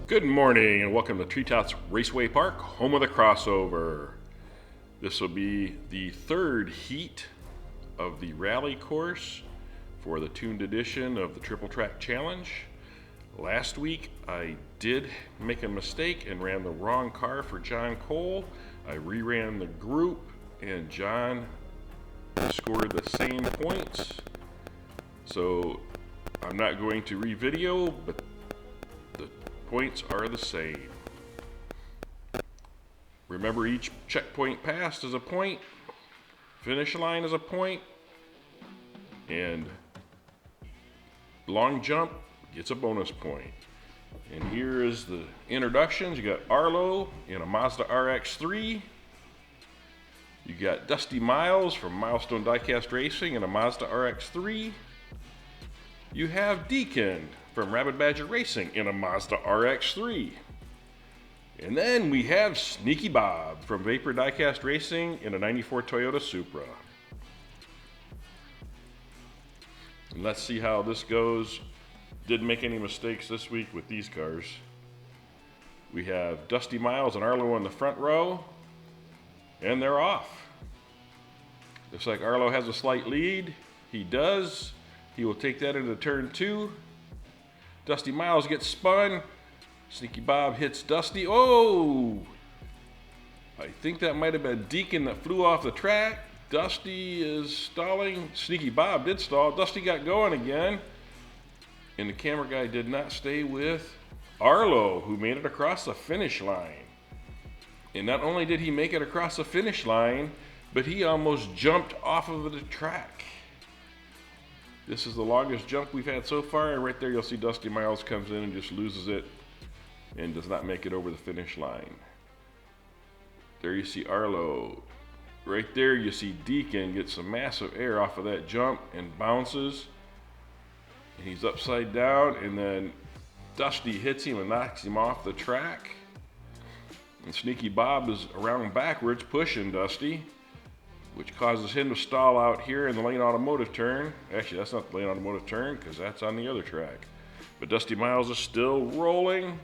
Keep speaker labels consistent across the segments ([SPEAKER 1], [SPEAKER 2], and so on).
[SPEAKER 1] Good morning and welcome to Treetops Raceway Park, home of the crossover. This will be the third heat of the rally course for the Tooned Edition of the Triple Track Challenge. Last week I did make a mistake and ran the wrong car for John Cole. I reran the group and John scored the same points. So I'm not going to re-video, but the points are the same. Remember, each checkpoint passed is a point, finish line is a point, and long jump gets a bonus point. And here is the introductions. You got Arlo in a Mazda RX-3. You got Dusty Miles from Milestone Diecast Racing in a Mazda RX-3. You have Deacon from Rabbit Badger Racing in a Mazda RX-3. And then we have Sneaky Bob from Vapor Diecast Racing in a 94 Toyota Supra. And let's see how this goes. Didn't make any mistakes this week with these cars. We have Dusty Miles and Arlo in the front row, and they're off. Looks like Arlo has a slight lead. He does. He will take that into turn 2. Dusty Miles gets spun. Sneaky Bob hits Dusty. Oh! I think that might have been Deacon that flew off the track. Dusty is stalling. Sneaky Bob did stall. Dusty got going again. And the camera guy did not stay with Arlo, who made it across the finish line. And not only did he make it across the finish line, but he almost jumped off of the track. This is the longest jump we've had so far, and right there you'll see Dusty Miles comes in and just loses it and does not make it over the finish line. There you see Arlo. Right there you see Deacon get some massive air off of that jump and bounces. And he's upside down, and then Dusty hits him and knocks him off the track. And Sneaky Bob is around backwards pushing Dusty, which causes him to stall out here in the lane automotive turn. Actually, that's not the lane automotive turn because that's on the other track. But Dusty Miles is still rolling,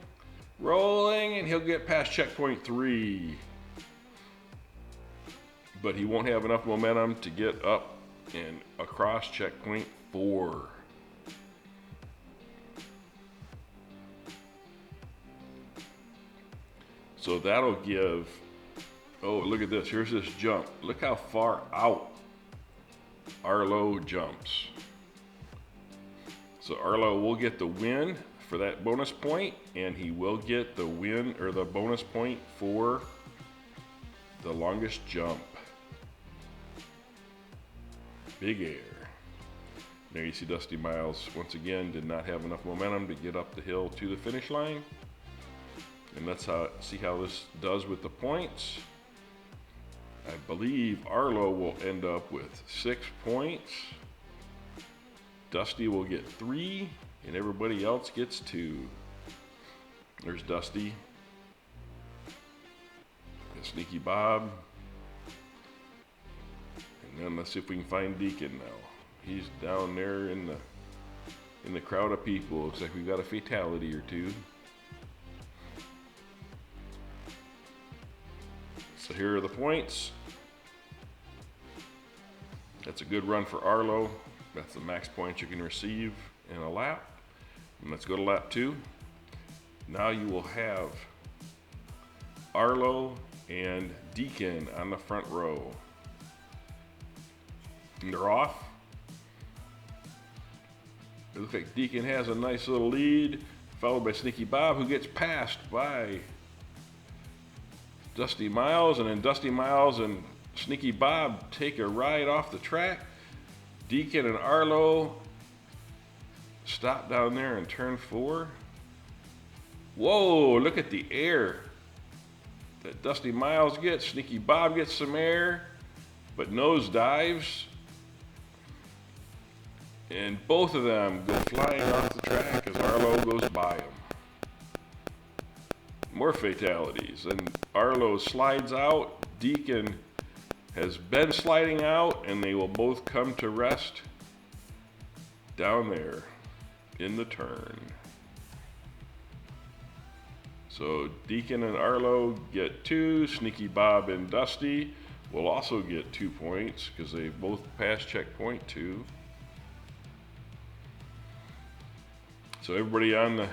[SPEAKER 1] and he'll get past checkpoint 3. But he won't have enough momentum to get up and across checkpoint 4. So that'll give, oh, look at this. Here's this jump. Look how far out Arlo jumps. So Arlo will get the win for that bonus point, and he will get the win or the bonus point for the longest jump. Big air. There you see Dusty Miles once again did not have enough momentum to get up the hill to the finish line. And let's see how this does with the points. I believe Arlo will end up with 6 points. Dusty will get 3, and everybody else gets 2. There's Dusty. And Sneaky Bob. And then let's see if we can find Deacon now. He's down there in the crowd of people. Looks like we've got a fatality or 2. So here are the points. That's a good run for Arlo. That's the max points you can receive in a lap. And let's go to lap 2. Now you will have Arlo and Deacon on the front row. And they're off. It looks like Deacon has a nice little lead, followed by Sneaky Bob, who gets passed by Dusty Miles, and then Dusty Miles and Sneaky Bob take a ride off the track. Deacon and Arlo stop down there in turn 4. Whoa, look at the air that Dusty Miles gets. Sneaky Bob gets some air, but nose dives. And both of them go flying off the track as Arlo goes by them. More fatalities, and Arlo slides out. Deacon has been sliding out, and they will both come to rest down there in the turn. So Deacon and Arlo get 2. Sneaky Bob and Dusty will also get 2 points because they both passed checkpoint 2. So everybody on the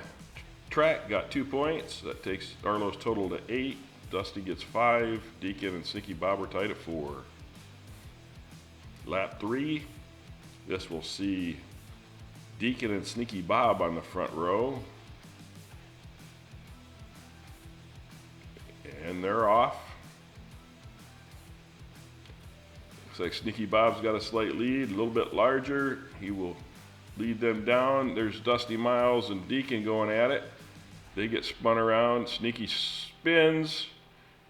[SPEAKER 1] track got 2 points. That takes Arlo's total to 8. Dusty gets 5. Deacon and Sneaky Bob are tied at 4. Lap 3. This will see Deacon and Sneaky Bob on the front row. And they're off. Looks like Sneaky Bob's got a slight lead, a little bit larger. He will lead them down. There's Dusty Miles and Deacon going at it. They get spun around. Sneaky spins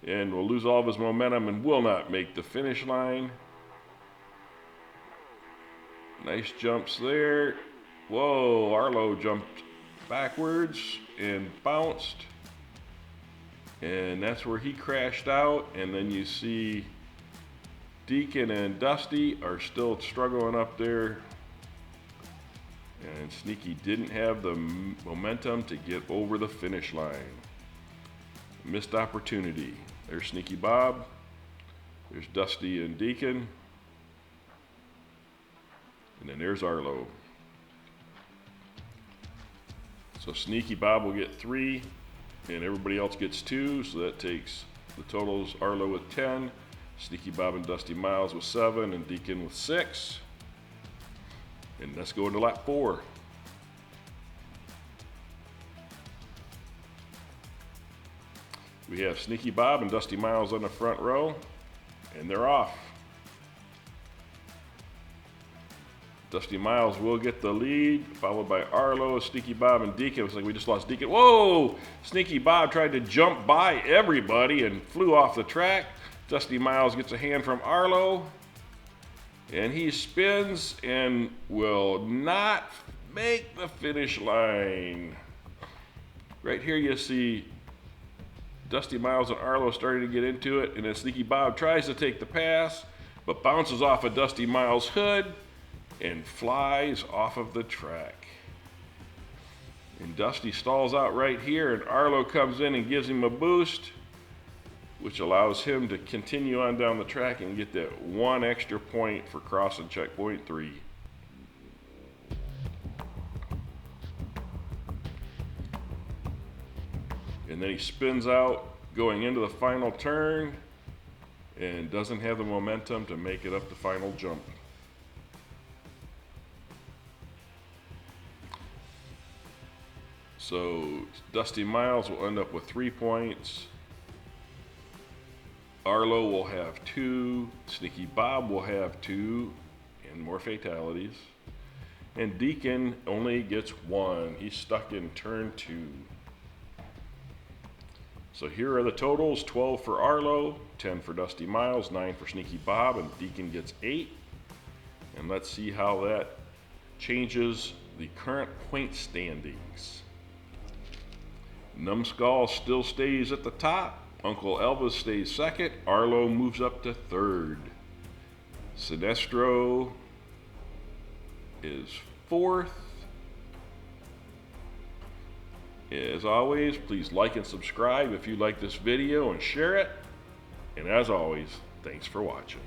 [SPEAKER 1] and will lose all of his momentum and will not make the finish line. Nice jumps there. Whoa, Arlo jumped backwards and bounced. And that's where he crashed out. And then you see Deacon and Dusty are still struggling up there. And Sneaky didn't have the momentum to get over the finish line. Missed opportunity. There's Sneaky Bob. There's Dusty and Deacon. And then there's Arlo. So Sneaky Bob will get 3, and everybody else gets 2. So that takes the totals: Arlo with 10, Sneaky Bob and Dusty Miles with 7, and Deacon with 6. And let's go into lap 4. We have Sneaky Bob and Dusty Miles on the front row, and they're off. Dusty Miles will get the lead, followed by Arlo, Sneaky Bob, and Deacon. It's like we just lost Deacon. Whoa! Sneaky Bob tried to jump by everybody and flew off the track. Dusty Miles gets a hand from Arlo, and he spins and will not make the finish line. Right here you see Dusty Miles and Arlo starting to get into it, and then Sneaky Bob tries to take the pass, but bounces off of Dusty Miles' hood and flies off of the track. And Dusty stalls out right here, and Arlo comes in and gives him a boost, which allows him to continue on down the track and get that 1 extra point for crossing checkpoint 3. And then he spins out going into the final turn and doesn't have the momentum to make it up the final jump. So Dusty Miles will end up with 3 points. Arlo will have 2. Sneaky Bob will have 2 and more fatalities. And Deacon only gets 1. He's stuck in turn 2. So here are the totals: 12 for Arlo, 10 for Dusty Miles, 9 for Sneaky Bob, and Deacon gets 8. And let's see how that changes the current point standings. Numbskull still stays at the top. Uncle Elvis stays second. Arlo moves up to third. Sinestro is fourth. As always, please like and subscribe if you like this video and share it. And as always, thanks for watching.